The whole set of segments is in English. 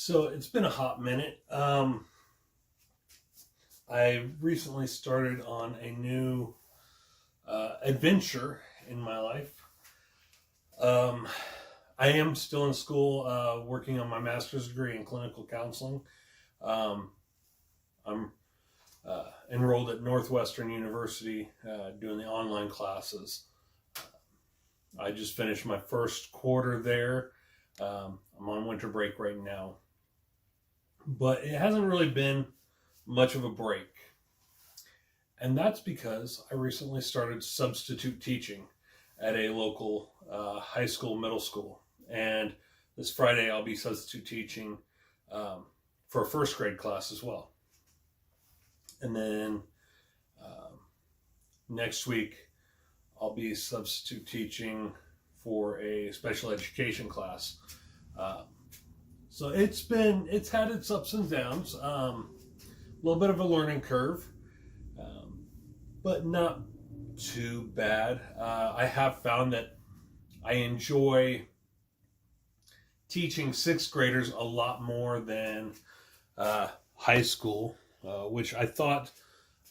So it's been a hot minute. I recently started on a new adventure in my life. I am still in school working on my master's degree in clinical counseling. I'm enrolled at Northwestern University doing the online classes. I just finished my first quarter there. I'm on winter break right now. But it hasn't really been much of a break. And that's because I recently started substitute teaching at a local high school, middle school. And this Friday I'll be substitute teaching for a first grade class as well. And then next week I'll be substitute teaching for a special education class. So it's had its ups and downs, a little bit of a learning curve, but not too bad. I have found that I enjoy teaching sixth graders a lot more than high school, which I thought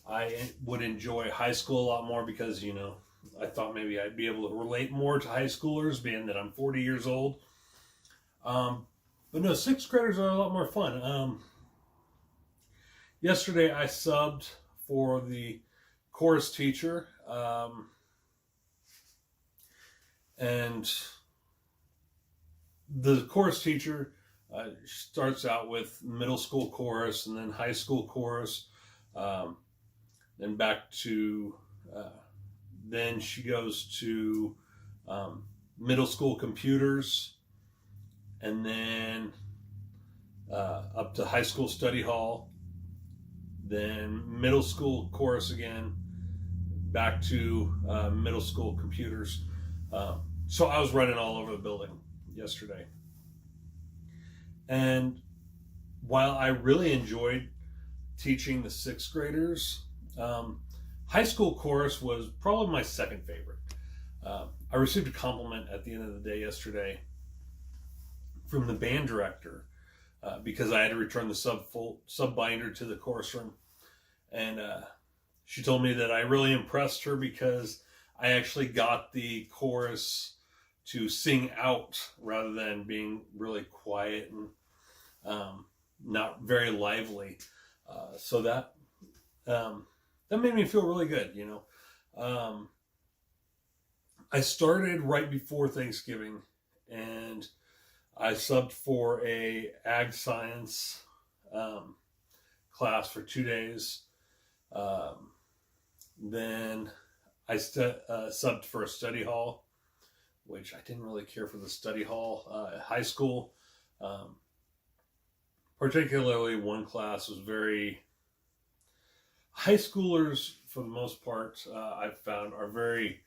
I would enjoy high school a lot more because, I thought maybe I'd be able to relate more to high schoolers, being that I'm 40 years old. But no, sixth graders are a lot more fun. Yesterday I subbed for the chorus teacher, and the chorus teacher starts out with middle school chorus and then high school chorus, then back to, then she goes to middle school computers, and then up to high school study hall, then middle school chorus again, back to middle school computers. So I was running all over the building yesterday. And while I really enjoyed teaching the sixth graders, high school chorus was probably my second favorite. I received a compliment at the end of the day yesterday from the band director because I had to return the sub binder to the chorus room. And she told me that I really impressed her because I actually got the chorus to sing out rather than being really quiet and not very lively. So that made me feel really good, I started right before Thanksgiving, and I subbed for a ag science class for 2 days. Then I subbed for a study hall, which I didn't really care for the study hall at high school. Particularly one class was very... High schoolers, for the most part, I've found are very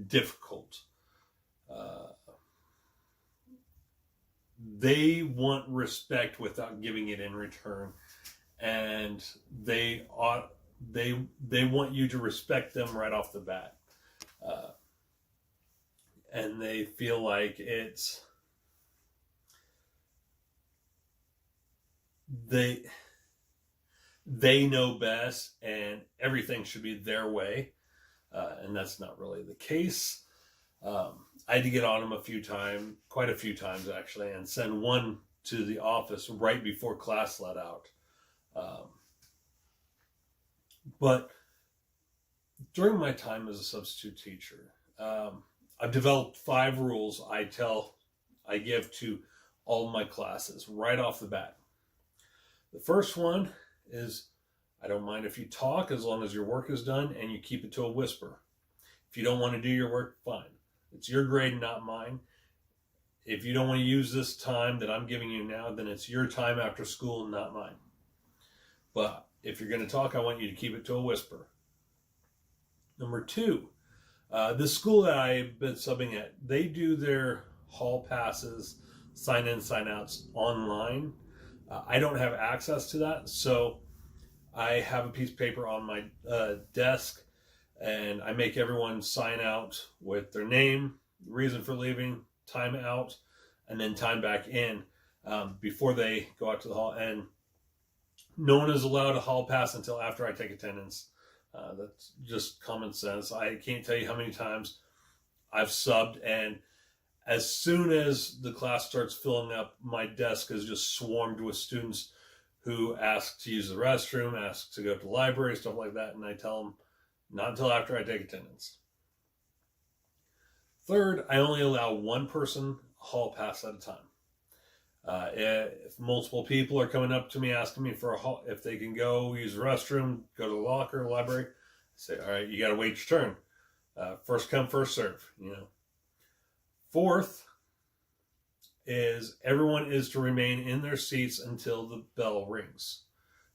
difficult. They want respect without giving it in return, and they want you to respect them right off the bat, and they feel like they know best and everything should be their way, and that's not really the case. I had to get on them quite a few times actually, and send one to the office right before class let out. But during my time as a substitute teacher, I've developed 5 rules I give to all my classes right off the bat. The first one is, I don't mind if you talk as long as your work is done and you keep it to a whisper. If you don't want to do your work, fine. It's your grade, not mine. If you don't want to use this time that I'm giving you now, then it's your time after school, not mine. But if you're going to talk, I want you to keep it to a whisper. Number 2, this school that I've been subbing at, they do their hall passes, sign-in, sign-outs online. I don't have access to that, so I have a piece of paper on my desk, and I make everyone sign out with their name, reason for leaving, time out, and then time back in. before they go out to the hall. And no one is allowed a hall pass until after I take attendance. That's just common sense. I can't tell you how many times I've subbed, and as soon as the class starts filling up, my desk is just swarmed with students who ask to use the restroom, ask to go to the library, stuff like that, and I tell them not until after I take attendance. Third, I only allow one person hall pass at a time. If multiple people are coming up to me asking me for a hall, if they can go use the restroom, go to the locker, library, I say, all right, you got to wait your turn. First come, first serve, you know. Fourth is everyone is to remain in their seats until the bell rings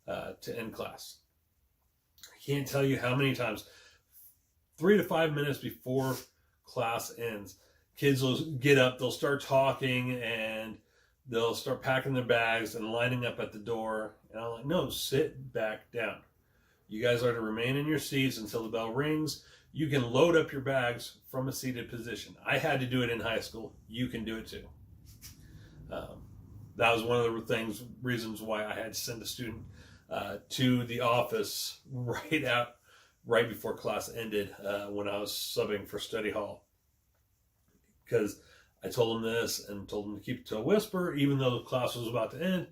to end class. I can't tell you how many times, 3 to 5 minutes before class ends, kids will get up, they'll start talking, and they'll start packing their bags and lining up at the door. And I'm like, no, sit back down. You guys are to remain in your seats until the bell rings. You can load up your bags from a seated position. I had to do it in high school. You can do it too. That was one of the reasons why I had to send a student to the office right before class ended when I was subbing for study hall. Because I told him this and told him to keep it to a whisper, even though the class was about to end.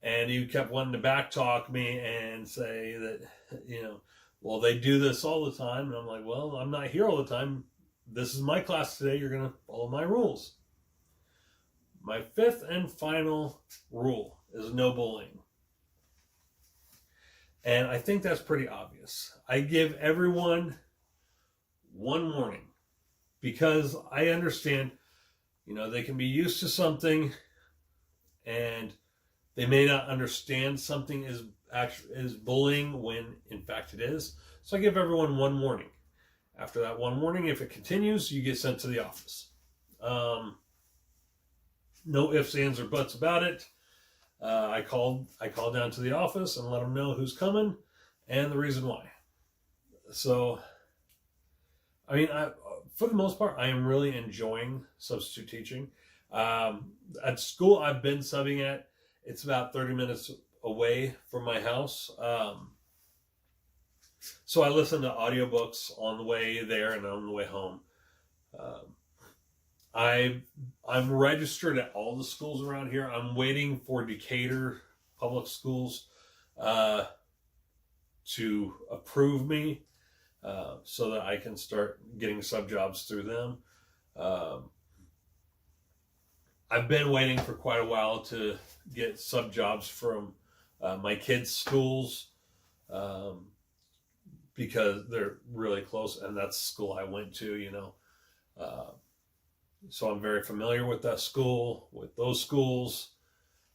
And he kept wanting to backtalk me and say that, you know, well, they do this all the time. And I'm like, well, I'm not here all the time. This is my class today. You're going to follow my rules. My fifth and final rule is no bullying. And I think that's pretty obvious. I give everyone one warning because I understand, you know, they can be used to something and they may not understand something is bullying when in fact it is. So I give everyone one warning. After that one warning, if it continues, you get sent to the office. No ifs, ands, or buts about it. I call down to the office and let them know who's coming and the reason why. So, I mean, for the most part, I am really enjoying substitute teaching. At school I've been subbing at, it's about 30 minutes away from my house. So I listen to audiobooks on the way there and on the way home. I'm registered at all the schools around here. I'm waiting for Decatur Public Schools to approve me so that I can start getting sub jobs through them. I've been waiting for quite a while to get sub jobs from my kids' schools because they're really close, and that's the school I went to, you know. So I'm very familiar with that school, with those schools,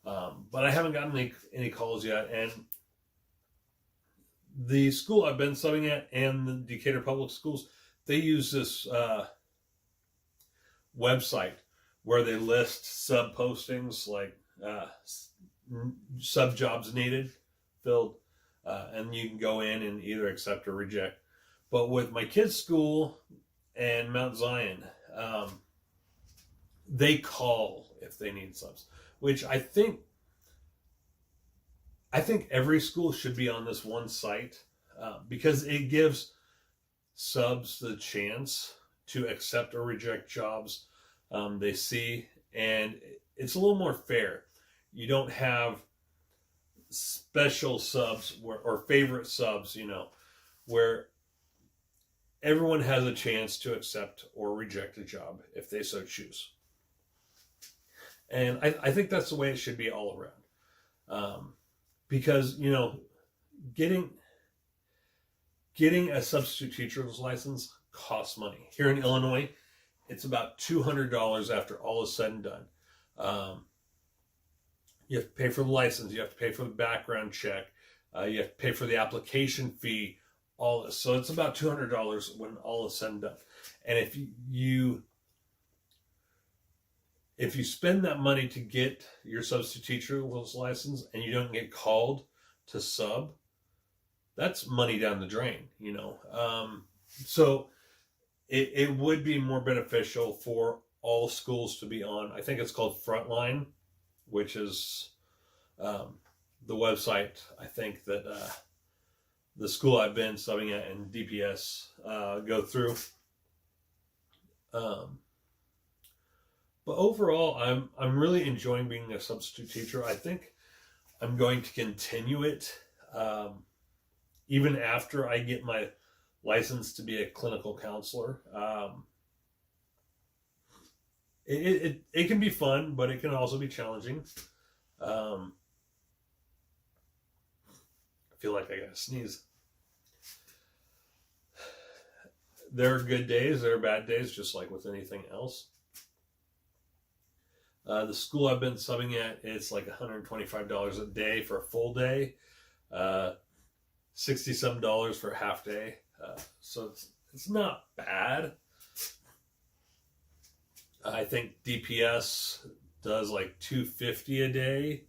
but I haven't gotten any calls yet. And the school I've been subbing at and the Decatur Public Schools, they use this website where they list sub postings, like sub jobs needed, filled, and you can go in and either accept or reject. But with my kids' school and Mount Zion, they call if they need subs, which I think every school should be on this one site because it gives subs the chance to accept or reject jobs they see, and it's a little more fair. You don't have special subs or favorite subs, you know, where everyone has a chance to accept or reject a job if they so choose. And I think that's the way it should be all around. Because, you know, getting a substitute teacher's license costs money. Here in Illinois, it's about $200 after all is said and done. You have to pay for the license. You have to pay for the background check. You have to pay for the application fee. All this. So it's about $200 when all is said and done. And if you spend that money to get your substitute teacher's license and you don't get called to sub, that's money down the drain, you know. So it would be more beneficial for all schools to be on, I think it's called Frontline, which is the website I think that the school I've been subbing at and DPS go through. But overall, I'm really enjoying being a substitute teacher. I think I'm going to continue it even after I get my license to be a clinical counselor. It can be fun, but it can also be challenging. I feel like I gotta sneeze. There are good days, there are bad days, just like with anything else. The school I've been subbing at, it's like $125 a day for a full day, $60 for a half day. So it's not bad. I think DPS does like $250 a day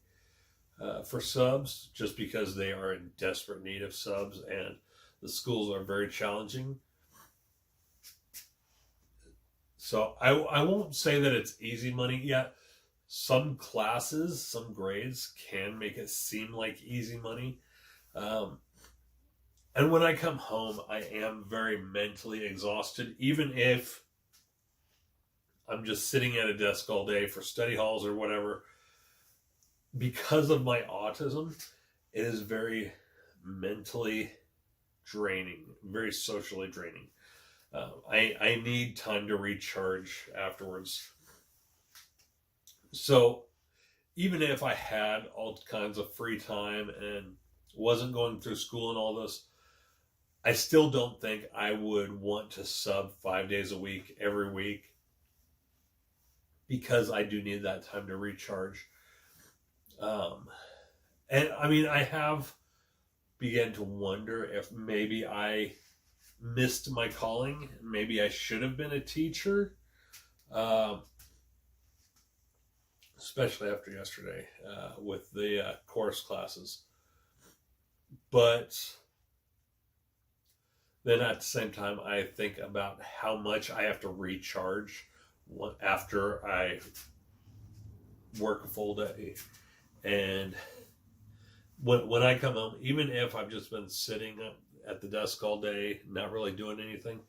for subs, just because they are in desperate need of subs and the schools are very challenging. So I won't say that it's easy money yet. Some classes, some grades can make it seem like easy money. And when I come home, I am very mentally exhausted, even if I'm just sitting at a desk all day for study halls or whatever. Because of my autism, it is very mentally draining, very socially draining. I need time to recharge afterwards. So even if I had all kinds of free time and wasn't going through school and all this, I still don't think I would want to sub 5 days a week, every week, because I do need that time to recharge. And I mean, I have begun to wonder if maybe I missed my calling. Maybe I should have been a teacher. Especially after yesterday with the course classes. But then at the same time, I think about how much I have to recharge after I work a full day. And when I come home, even if I've just been sitting at the desk all day, not really doing anything,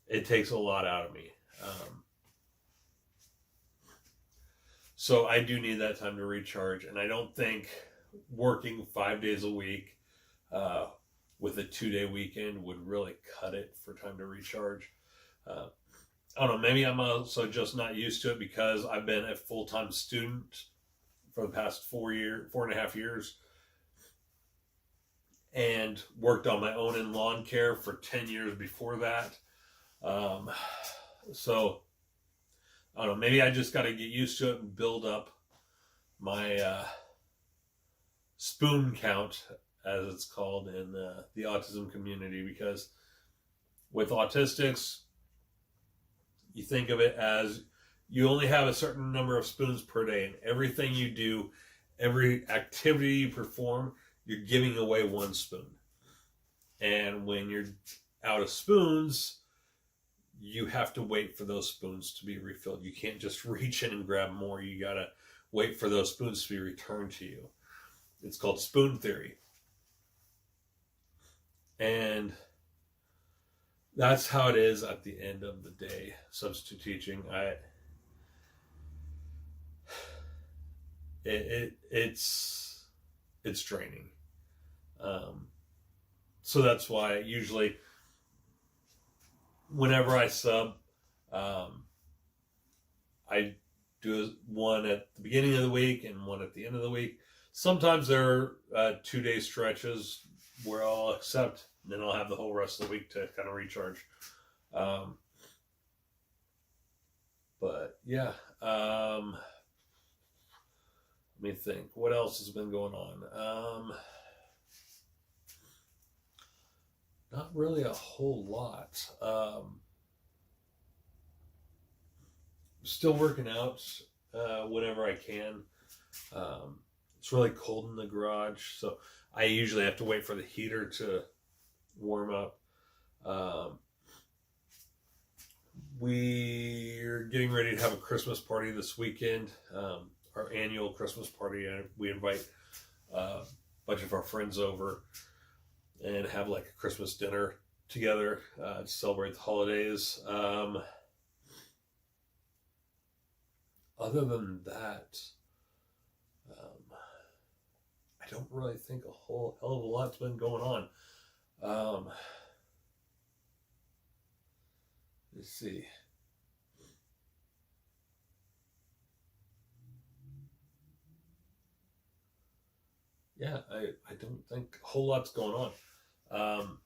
it takes a lot out of me. So I do need that time to recharge, and I don't think working 5 days a week with a 2-day weekend would really cut it for time to recharge. I don't know, maybe I'm also just not used to it because I've been a full-time student for the past 4.5 years, and worked on my own in lawn care for 10 years before that. So I don't know, maybe I just got to get used to it and build up my spoon count, as it's called in the autism community, because with autistics, you think of it as you only have a certain number of spoons per day, and everything you do, every activity you perform, you're giving away one spoon. And when you're out of spoons, you have to wait for those spoons to be refilled. You can't just reach in and grab more. You gotta wait for those spoons to be returned to you. It's called spoon theory. And that's how it is at the end of the day, substitute teaching. It's draining. So that's why usually whenever I sub, I do one at the beginning of the week and one at the end of the week. Sometimes there are 2-day stretches where I'll accept, and then I'll have the whole rest of the week to kind of recharge. But yeah, let me think. What else has been going on? Not really a whole lot. Still working out whenever I can. It's really cold in the garage, so I usually have to wait for the heater to warm up. We're getting ready to have a Christmas party this weekend. Our our annual Christmas party, and we invite a bunch of our friends over and have like a Christmas dinner together to celebrate the holidays. Other than that, I don't really think a whole hell of a lot's been going on. Let's see. Yeah, I don't think a whole lot's going on.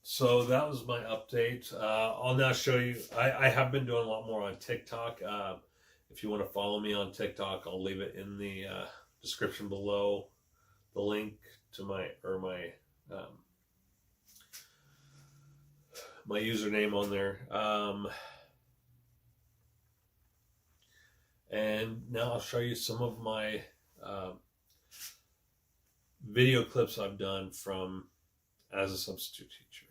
So that was my update. I'll now show you, I have been doing a lot more on TikTok. If you want to follow me on TikTok, I'll leave it in the description below, the link to my username on there. And now I'll show you some of my video clips I've done from as a substitute teacher.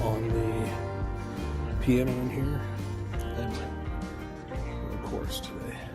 On the piano in here, and of course today.